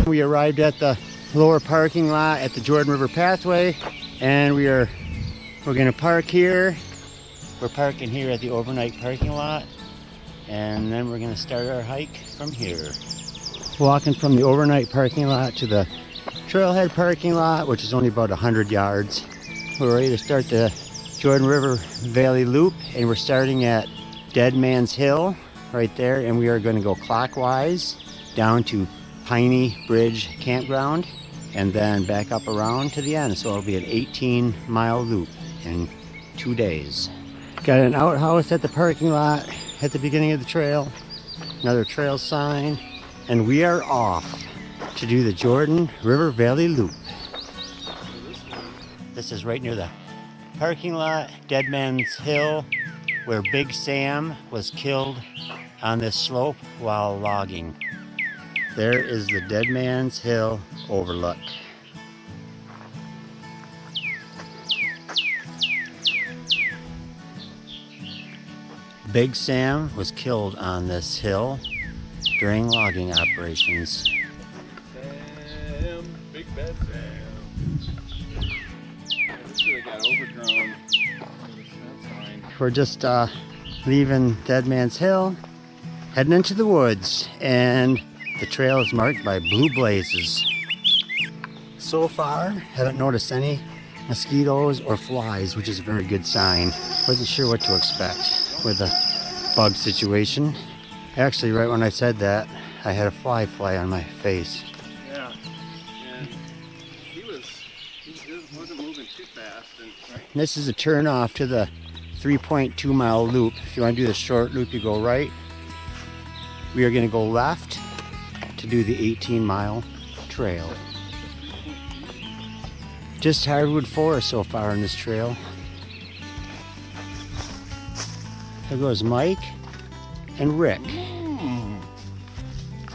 We arrived at the lower parking lot at the Jordan River Pathway, and we're gonna park here. We're parking here at the overnight parking lot, and then we're gonna start our hike from here. Walking from the overnight parking lot to the trailhead parking lot, which is only about 100 yards. We're ready to start the Jordan River Valley Loop, and we're starting at Dead Man's Hill right there, and we are going to go clockwise down to Piney Bridge Campground and then back up around to the end. So it'll be an 18-mile loop in 2 days. Got an outhouse at the parking lot at the beginning of the trail, another trail sign, and we are off to do the Jordan River Valley Loop. This is right near the parking lot, Dead Man's Hill, where Big Sam was killed on this slope while logging. There is the Dead Man's Hill overlook. Big Sam was killed on this hill during logging operations. Sam, Big Bad Sam. This really got overgrown. That's fine. We're just leaving Dead Man's Hill, heading into the woods, and the trail is marked by blue blazes. So far, haven't noticed any mosquitoes or flies, which is a very good sign. Wasn't sure what to expect with the bug situation. Actually, right when I said that, I had a fly on my face. Yeah. And he wasn't moving too fast. Right? This is a turn off to the 3.2 mile loop. If you want to do the short loop, you go right. We are going to go left to do the 18-mile trail. Just hardwood forest so far on this trail. There goes Mike and Rick.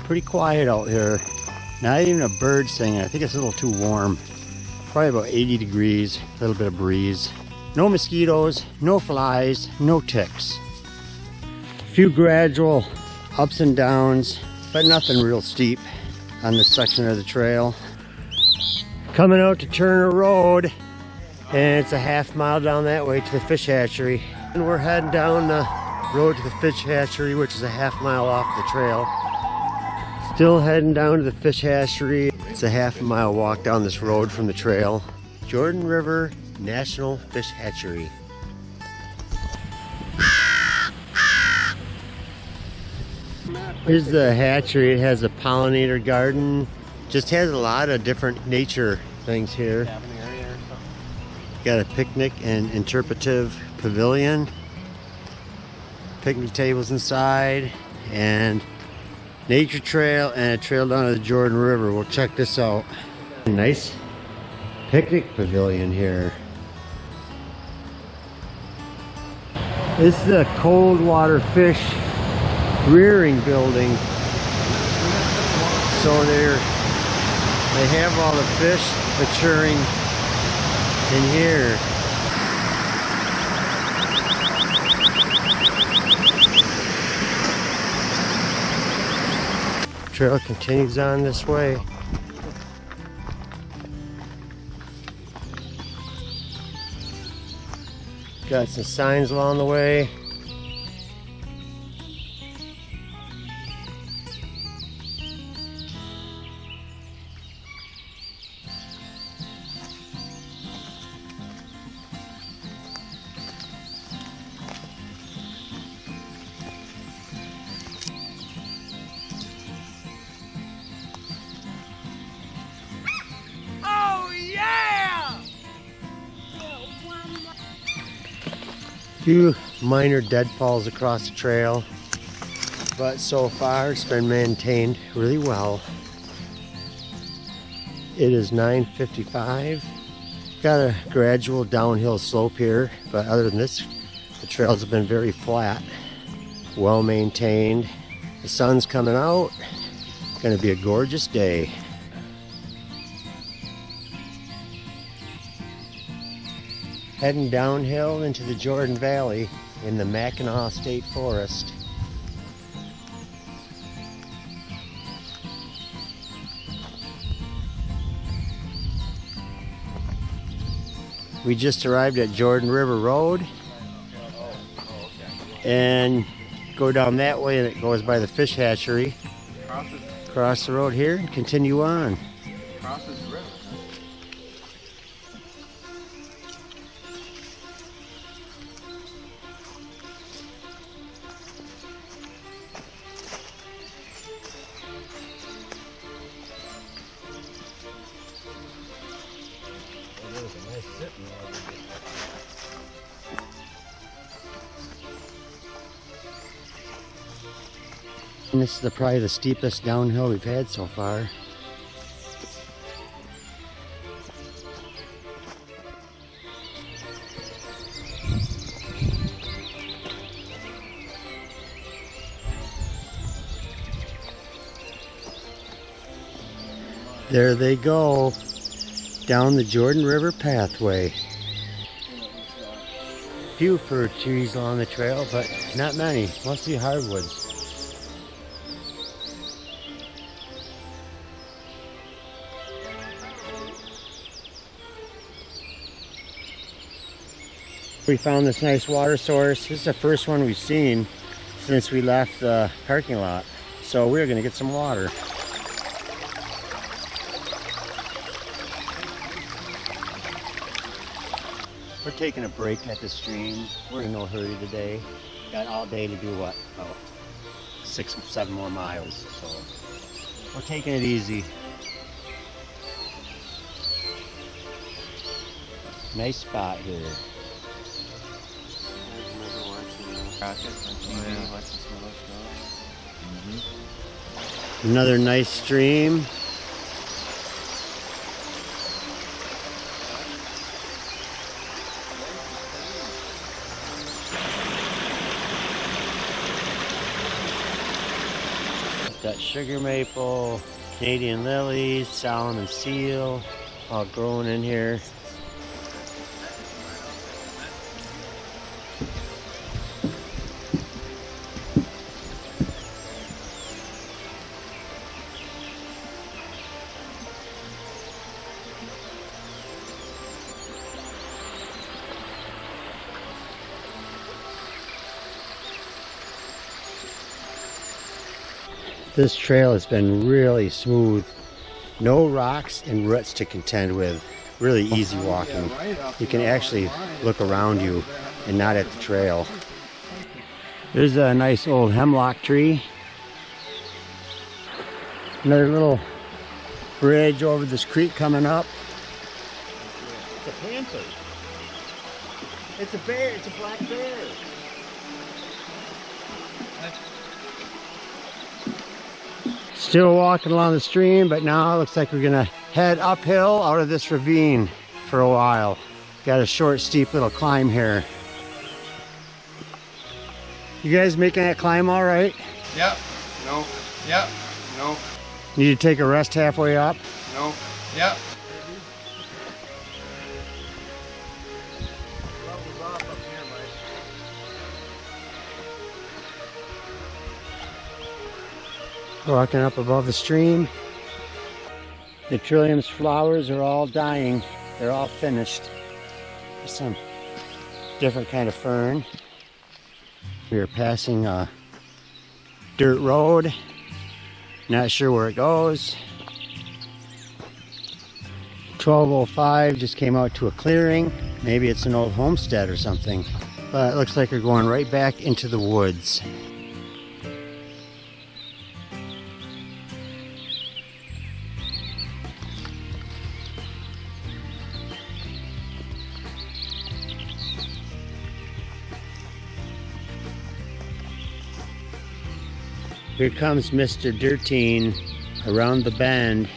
Pretty quiet out here. Not even a bird singing. I think it's a little too warm. Probably about 80 degrees, a little bit of breeze. No mosquitoes, no flies, no ticks. A few gradual ups and downs, but nothing real steep on this section of the trail. Coming out to Turner Road, and it's a half mile down that way to the fish hatchery. And we're heading down the road to the fish hatchery, which is a half mile off the trail. Still heading down to the fish hatchery. It's a half mile walk down this road from the trail. Jordan River National Fish Hatchery. Here's the hatchery. It has a pollinator garden. Just has a lot of different nature things here. Got a picnic and interpretive pavilion. Picnic tables inside, and nature trail and a trail down to the Jordan River. We'll check this out. Nice picnic pavilion here. This is a cold water fish rearing building. So they have all the fish maturing in here. Trail continues on this way. Got some signs along the way. Few minor deadfalls across the trail, but so far it's been maintained really well. It is 9:55. Got a gradual downhill slope here, but other than this, the trails have been very flat, well maintained. The sun's coming out. Gonna be a gorgeous day. Heading downhill into the Jordan Valley in the Mackinac State Forest. We just arrived at Jordan River Road. And go down that way and it goes by the fish hatchery. Cross the road here and continue on. Crosses the river. And this is probably the steepest downhill we've had so far. There they go, down the Jordan River pathway. Few fir trees along the trail, but not many, mostly hardwoods. We found this nice water source. This is the first one we've seen since we left the parking lot. So we're gonna get some water. We're taking a break at the stream. We're in no hurry today. Got all day to do what? Oh, 6 or 7 more miles. So we're taking it easy. Nice spot here. Another nice stream. Got sugar maple, Canadian lilies, Solomon seal, all growing in here. This trail has been really smooth. No rocks and roots to contend with. Really easy walking. You can actually look around you and not at the trail. There's a nice old hemlock tree. Another little bridge over this creek coming up. It's a panther. It's a bear. It's a black bear. Still walking along the stream, but now it looks like we're gonna head uphill out of this ravine for a while. Got a short, steep little climb here. You guys making that climb all right? Yep. No. Yep. No. Need to take a rest halfway up? No. Yep. Walking up above the stream. The trillium's flowers are all dying. They're all finished. There's some different kind of fern. We are passing a dirt road. Not sure where it goes. 1205 just came out to a clearing. Maybe it's an old homestead or something. But it looks like we're going right back into the woods. Here comes Mr. Dirteen around the bend.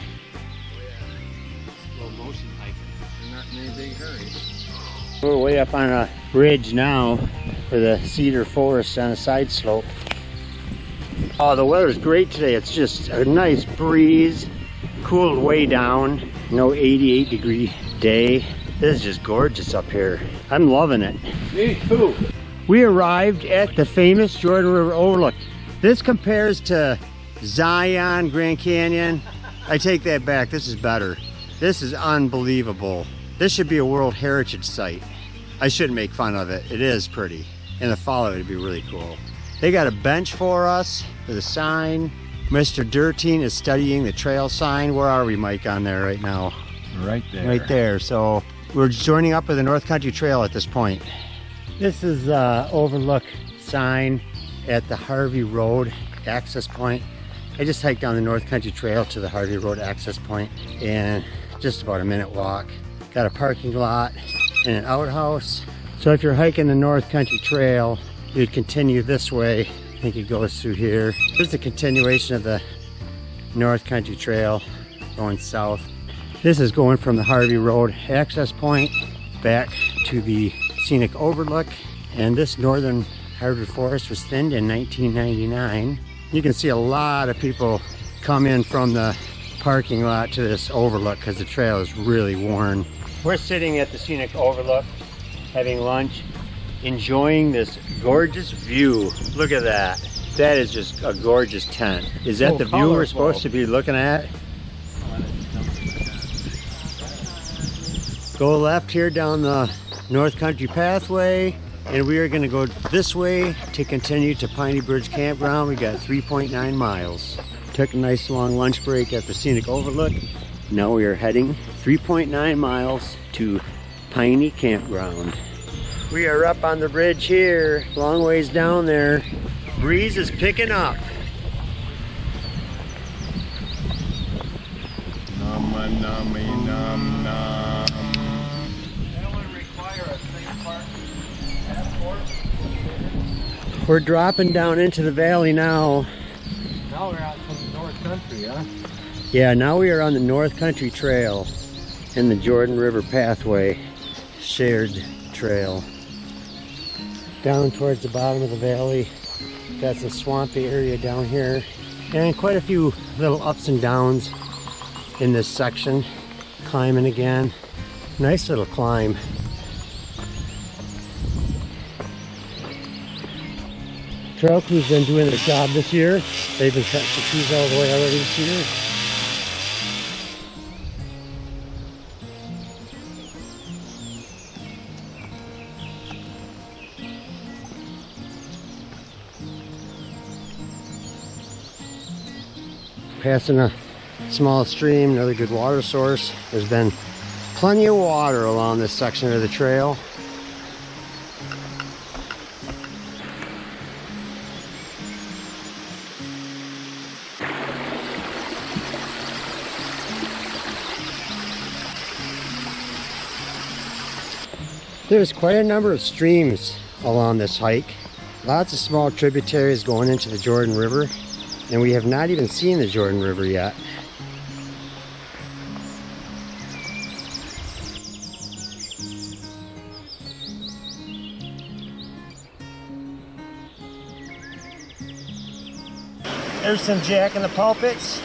Slow motion hiking. You're not in any big hurry. We're way up on a ridge now for the cedar forest on a side slope. Oh, the weather's great today. It's just a nice breeze, cooled way down. No 88-degree day. This is just gorgeous up here. I'm loving it. Me too. We arrived at the famous Jordan River overlook. This compares to Zion, Grand Canyon. I take that back. This is better. This is unbelievable. This should be a World Heritage Site. I shouldn't make fun of it. It is pretty. And the fall of it would be really cool. They got a bench for us with a sign. Mr. Dirteen is studying the trail sign. Where are we, Mike, on there right now? Right there. Right there. So we're joining up with the North Country Trail at this point. This is overlook sign at the Harvey Road access point. I just hiked down the North Country Trail to the Harvey Road access point, and just about a minute walk. Got a parking lot and an outhouse. So if you're hiking the North Country Trail, you'd continue this way. I think it goes through here. There's the continuation of the North Country Trail going south. This is going from the Harvey Road access point back to the scenic overlook. And this northern hardwood forest was thinned in 1999. You can see a lot of people come in from the parking lot to this overlook because the trail is really worn. We're sitting at the scenic overlook, having lunch, enjoying this gorgeous view. Look at that. That is just a gorgeous tent. Is that the view we're supposed to be looking at? Go left here down the North Country Pathway, and we are going to go this way to continue to Piney Bridge Campground. We got 3.9 miles. Took a nice long lunch break at the scenic overlook. Now we are heading 3.9 miles to Piney Campground. We are up on the bridge here, long ways down there. Breeze is picking up. Num, num, num, num. We're dropping down into the valley now. Now we're out from the North Country, huh? Yeah, now we are on the North Country Trail in the Jordan River Pathway shared trail. Down towards the bottom of the valley, got some swampy area down here, and quite a few little ups and downs in this section. Climbing again. Nice little climb. Trail crew's been doing their job this year. They've been cutting the trees all the way already this year. Passing a small stream, another good water source. There's been plenty of water along this section of the trail. There's quite a number of streams along this hike. Lots of small tributaries going into the Jordan River, and we have not even seen the Jordan River yet. There's some Jack in the Pulpits.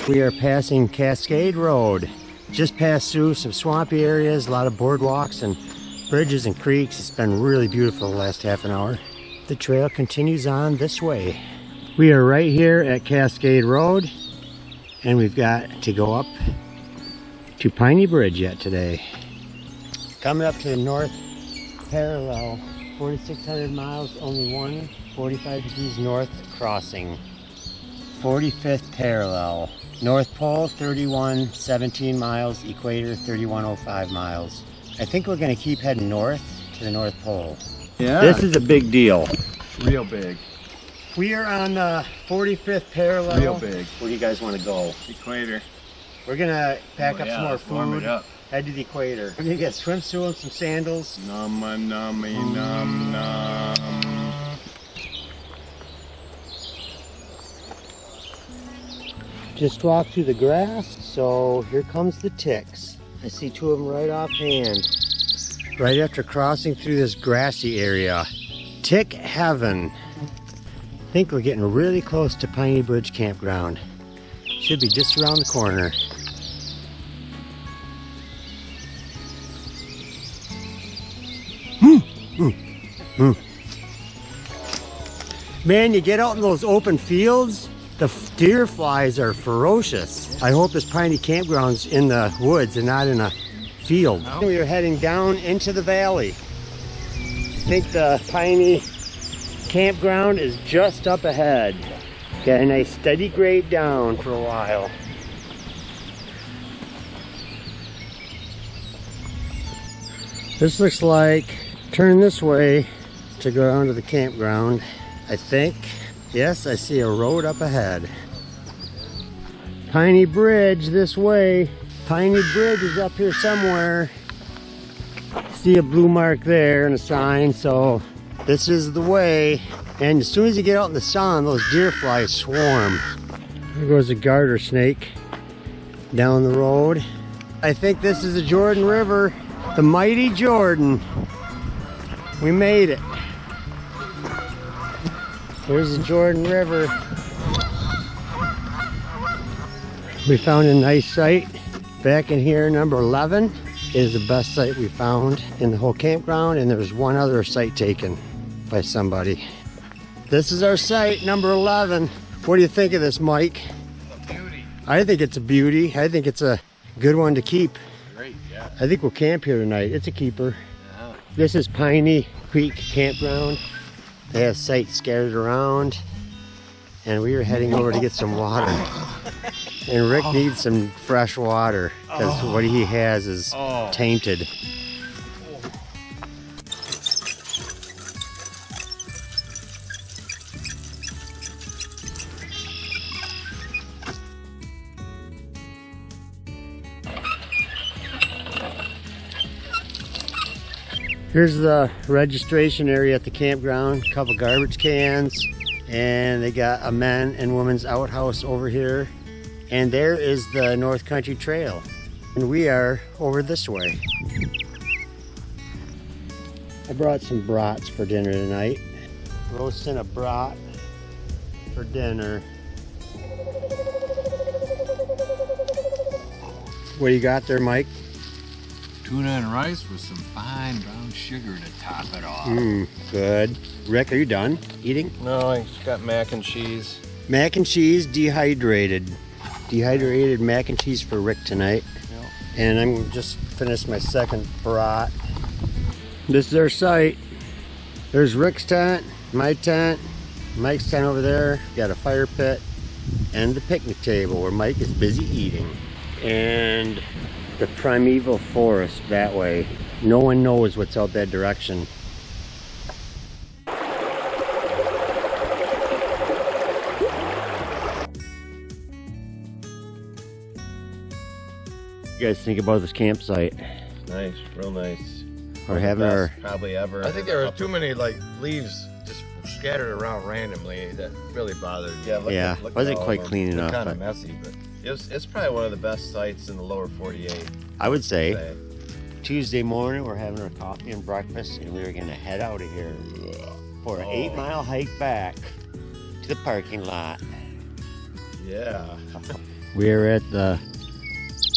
We are passing Cascade Road. Just passed through some swampy areas, a lot of boardwalks and bridges and creeks. It's been really beautiful the last half an hour. The trail continues on this way. We are right here at Cascade Road, and we've got to go up to Piney Bridge yet today. Coming up to the north parallel, 4,600 miles, only one 45 degrees north crossing. 45th parallel. North Pole 3117 miles, equator 3105 miles. I think we're going to keep heading north to the North Pole. Yeah. This is a big deal. Real big. We are on the 45th parallel. Real big. Where do you guys want to go? Equator. We're going to pack Oh, up yeah, some more let's warm food, it up. head to the equator. We're going to get swimsuit and some sandals. Nummy, nummy, num, num. Just walked through the grass, so here comes the ticks. I see two of them right offhand. Right after crossing through this grassy area. Tick heaven. I think we're getting really close to Piney Bridge Campground. Should be just around the corner. Man, you get out in those open fields The deer flies are ferocious. I hope this Piney campground's in the woods and not in a field. We are heading down into the valley. I think the Piney campground is just up ahead. Got a nice steady grade down for a while. This looks like turn this way to go down to the campground, I think. Yes, I see a road up ahead. Piney Bridge this way. Piney Bridge is up here somewhere. See a blue mark there and a sign, so this is the way. And as soon as you get out in the sun, those deer flies swarm. There goes a garter snake down the road. I think this is the Jordan River, the mighty Jordan. We made it. There's the Jordan River. We found a nice site back in here. Number 11 is the best site we found in the whole campground, and there was one other site taken by somebody. This is our site, number 11. What do you think of this, Mike? A beauty. I think it's a beauty. I think it's a good one to keep. Great, yeah. I think we'll camp here tonight. It's a keeper. Yeah. This is Piney Creek Campground. They have sites scattered around, and we are heading over to get some water. And Rick needs some fresh water because what he has is tainted. Here's the registration area at the campground. A couple garbage cans, and they got a men and women's outhouse over here. And there is the North Country Trail. And we are over this way. I brought some brats for dinner tonight. Roasting a brat for dinner. What do you got there, Mike? Tuna and rice with some fine brown sugar to top it off. Good. Rick, are you done eating? No, I just got mac and cheese. Mac and cheese dehydrated. Dehydrated mac and cheese for Rick tonight. Yep. And I'm just finished my second brat. This is our site. There's Rick's tent, my tent, Mike's tent over there. Got a fire pit and the picnic table where Mike is busy eating. And the primeval forest that way. No one knows what's out that direction. What do you guys think about this campsite? Nice, real nice. We're having our probably ever. I think there were too many like leaves just scattered around randomly that really bothered me. Yeah, wasn't quite clean enough, Kind of but- messy, but it's probably one of the best sites in the lower 48. I would say Tuesday morning we're having our coffee and breakfast, and we're gonna head out of here for an 8-mile hike back to the parking lot. Yeah. We're at the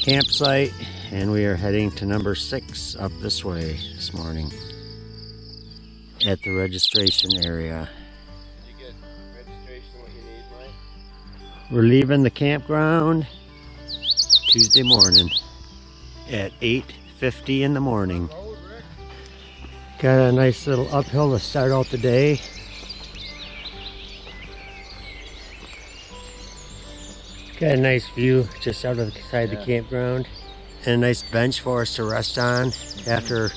campsite and we are heading to number 6 up this way this morning at the registration area. Did you get registration what you need, Mike? We're leaving the campground Tuesday morning at 8:50 in the morning. Got a nice little uphill to start out the day. Got a nice view just out of the side of the campground. And a nice bench for us to rest on after a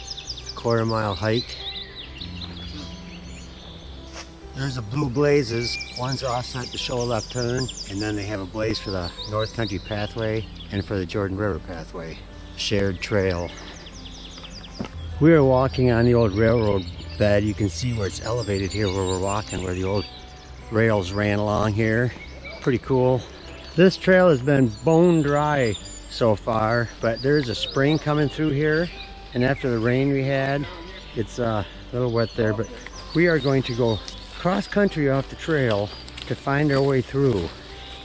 quarter-mile hike. There's the Blue Blazes. One's offset to show a left turn, and then they have a blaze for the North Country Pathway and for the Jordan River Pathway. Shared trail. We are walking on the old railroad bed. You can see where it's elevated here where we're walking, where the old rails ran along here. Pretty cool. This trail has been bone dry so far, but there's a spring coming through here, and after the rain we had, it's a little wet there, but we are going to go cross country off the trail to find our way through.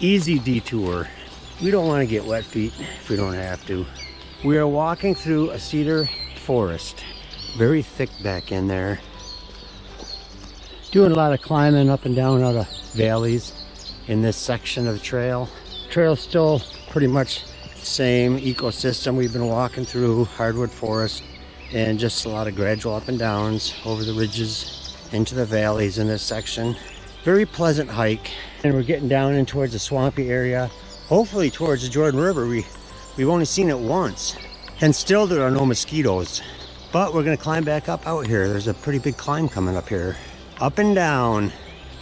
Easy detour. We don't want to get wet feet if we don't have to. We are walking through a cedar forest. Very thick back in there. Doing a lot of climbing up and down out of valleys. in this section of the trail. Trail's still pretty much the same ecosystem we've been walking through, hardwood forest, and just a lot of gradual up and downs over the ridges into the valleys in this section. Very pleasant hike, and we're getting down in towards the swampy area, hopefully towards the Jordan River. We've only seen it once, and still there are no mosquitoes. But we're gonna climb back up out here. There's a pretty big climb coming up here. Up and down.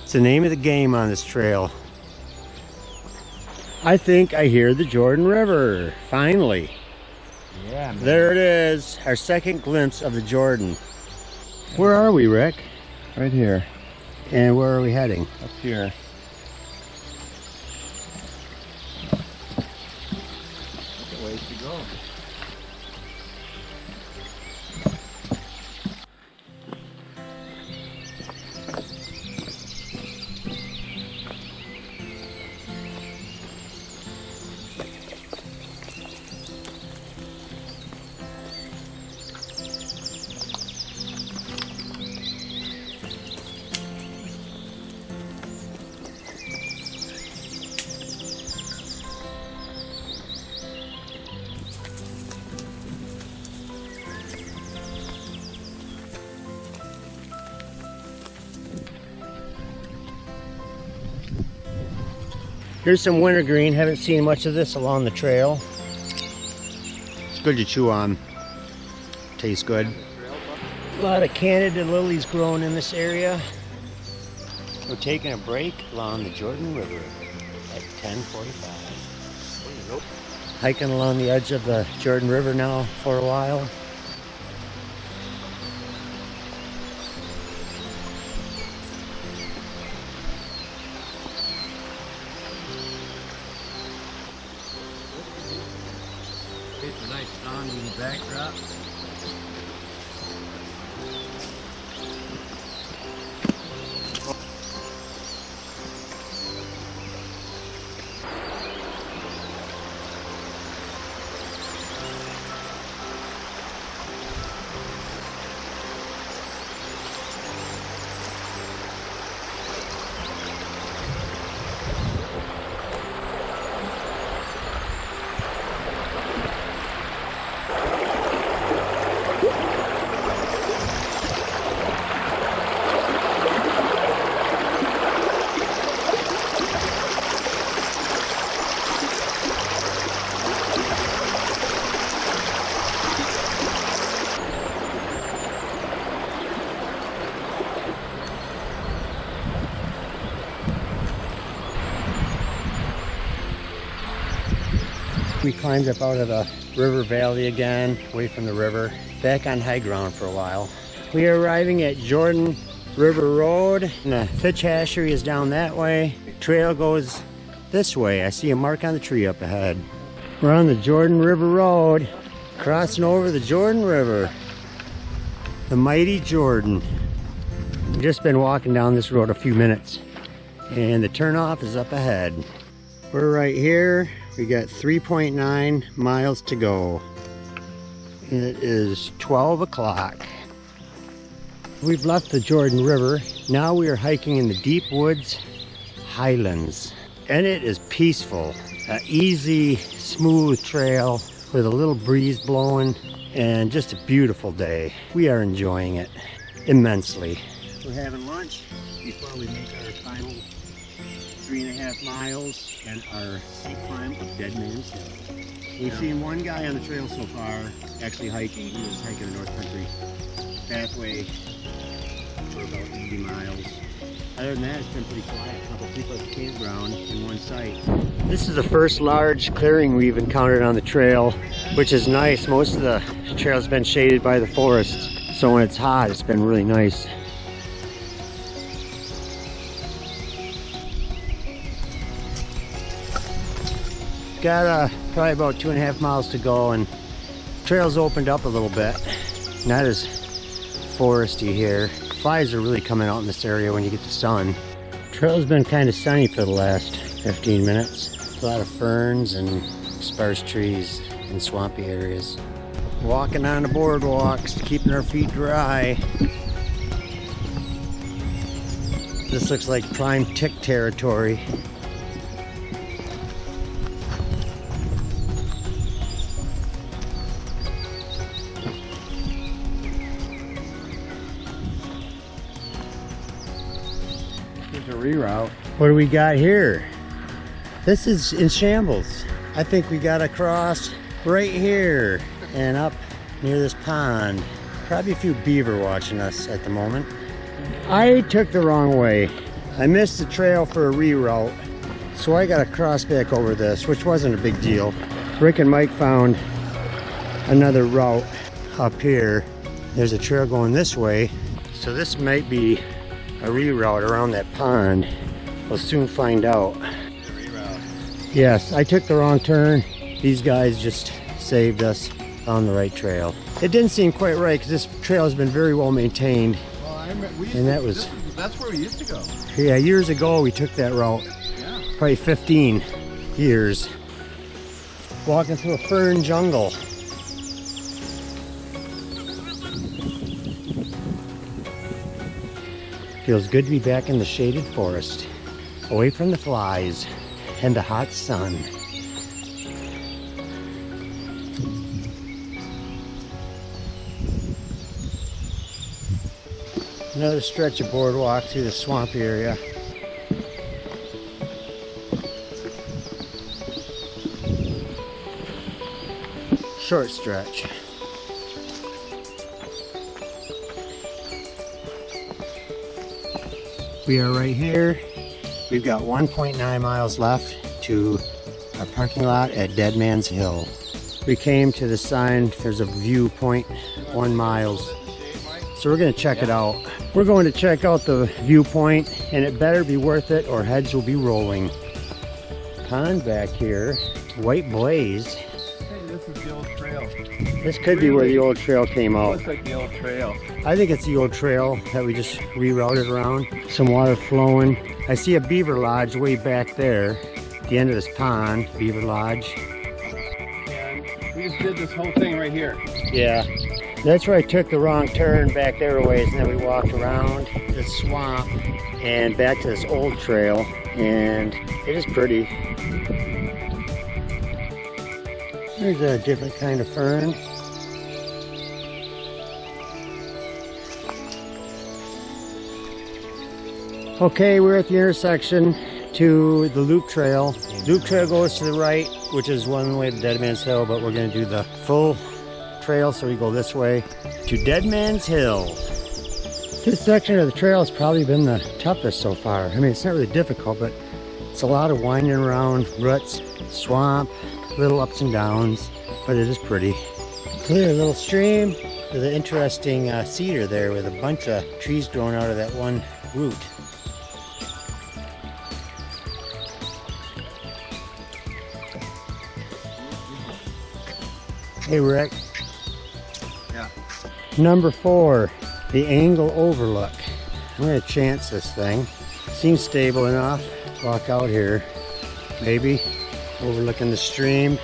It's the name of the game on this trail. I think I hear the Jordan River, finally. Yeah, man. There it is, our second glimpse of the Jordan. Where are we, Rick? Right here. And where are we heading? Up here. That's a ways to go. Here's some wintergreen. Haven't seen much of this along the trail. It's good to chew on. Tastes good. A lot of Canada lilies growing in this area. We're taking a break along the Jordan River at 10:45. Hiking along the edge of the Jordan River now for a while. It's a nice song in the backdrop. We climbed up out of the river valley again, away from the river, back on high ground for a while. We are arriving at Jordan River Road, and the fish hatchery is down that way. Trail goes this way. I see a mark on the tree up ahead. We're on the Jordan River Road, crossing over the Jordan River. The mighty Jordan. We've just been walking down this road a few minutes, and the turnoff is up ahead. We're right here. We got 3.9 miles to go. It is 12 o'clock. We've left the Jordan River. Now we are hiking in the deep woods highlands. And it is peaceful. An easy, smooth trail with a little breeze blowing and just a beautiful day. We are enjoying it immensely. We're having lunch before we make our final 3.5 miles and our steep climb of Dead Man's Hill. We've seen one guy on the trail so far actually hiking. He was hiking the North Country pathway for about 80 miles. Other than that, it's been pretty quiet. A couple people at the campground in one site. This is the first large clearing we've encountered on the trail, which is nice. Most of the trail's been shaded by the forest, so when it's hot, it's been really nice. Got probably about 2.5 miles to go, and trails opened up a little bit. Not as foresty here. Flies are really coming out in this area when you get the sun. Trail's been kind of sunny for the last 15 minutes. A lot of ferns and sparse trees in swampy areas. Walking on the boardwalks, keeping our feet dry. This looks like prime tick territory. to reroute. What do we got here? This is in shambles. I think we got to cross right here and up near this pond. Probably a few beaver watching us at the moment. I took the wrong way. I missed the trail for a reroute, so I got to cross back over this, which wasn't a big deal. Rick and Mike found another route up here. There's a trail going this way, so this might be a reroute around that pond. We'll soon find out. Yes, I took the wrong turn. These guys just saved us on the right trail. It didn't seem quite right because this trail has been very well maintained. Well, And that was- that's where we used to go. Yeah, years ago we took that route. Yeah. Probably 15 years. Walking through a fern jungle. Feels good to be back in the shaded forest, away from the flies and the hot sun. Another stretch of boardwalk through the swampy area. Short stretch. We are right here. We've got 1.9 miles left to our parking lot at Dead Man's Hill. We came to the sign, there's a viewpoint 1 miles. So we're gonna check it out. We're going to check out the viewpoint, and it better be worth it or heads will be rolling. Pond back here, white blaze. Hey, this is the old trail. This could be where the old trail came out. Looks like the old trail. I think it's the old trail that we just rerouted around. Some water flowing. I see a beaver lodge way back there. At the end of this pond, beaver lodge. And we just did this whole thing right here. Yeah. That's where I took the wrong turn back there a ways, and then we walked around this swamp and back to this old trail, and it is pretty. There's a different kind of fern. Okay, we're at the intersection to the loop trail. Loop trail goes to the right, which is one way to Dead Man's Hill, but we're gonna do the full trail, so we go this way to Dead Man's Hill. This section of the trail has probably been the toughest so far. I mean, it's not really difficult, but it's a lot of winding around ruts, swamp, little ups and downs, but it is pretty. Clear little stream with an interesting cedar there with a bunch of trees growing out of that one root. Hey Rick. Yeah. Number 4, the Angle Overlook. I'm gonna chance this thing. Seems stable enough. Walk out here, maybe overlooking the stream.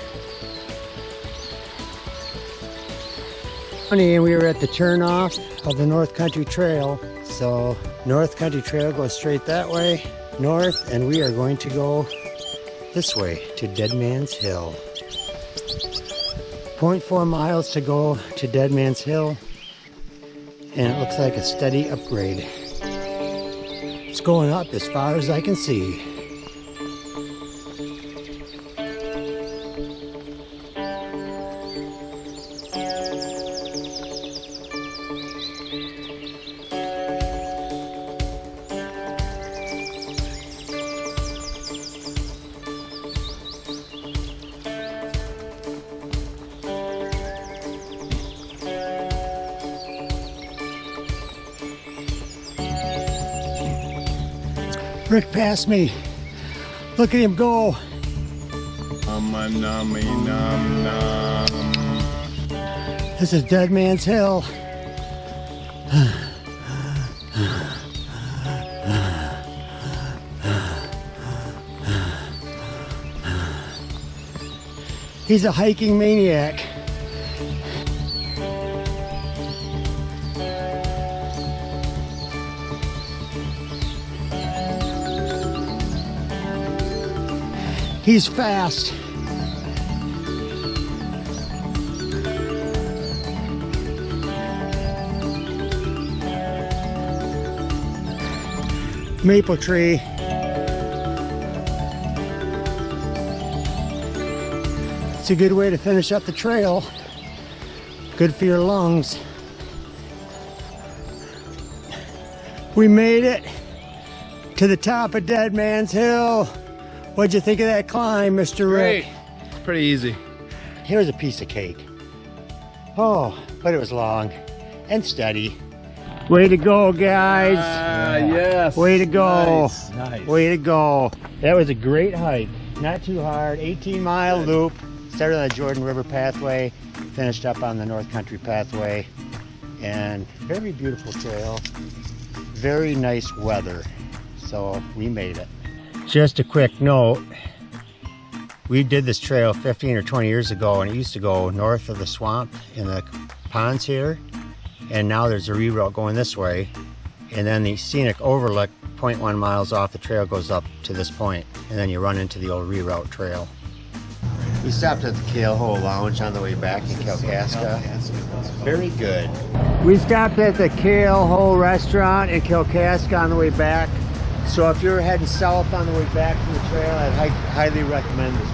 And we were at the turnoff of the North Country Trail. So North Country Trail goes straight that way, north, and we are going to go this way to Dead Man's Hill. 0.4 miles to go to Dead Man's Hill, and it looks like a steady upgrade. It's going up as far as I can see. Rick passed me. Look at him go. This is Dead Man's Hill. He's a hiking maniac. He's fast. maple tree. It's a good way to finish up the trail. Good for your lungs. We made it to the top of Dead Man's Hill. What'd you think of that climb, Mr. Rick? Great. Pretty easy. Here's a piece of cake. Oh, but it was long and steady. Way to go, guys. Yes. Way to go. Nice. Way to go. That was a great hike. Not too hard. 18-mile loop. Started on the Jordan River Pathway, finished up on the North Country Pathway, and very beautiful trail. Very nice weather. So we made it. Just a quick note. We did this trail 15 or 20 years ago, and it used to go north of the swamp in the ponds here. And now there's a reroute going this way. And then the scenic overlook 0.1 miles off the trail goes up to this point, and then you run into the old reroute trail. We stopped at the Kale Hole Lounge on the way back in Kalkaska. Very good. We stopped at the Kale Hole Restaurant in Kalkaska on the way back. So if you're heading south on the way back from the trail, I'd highly recommend this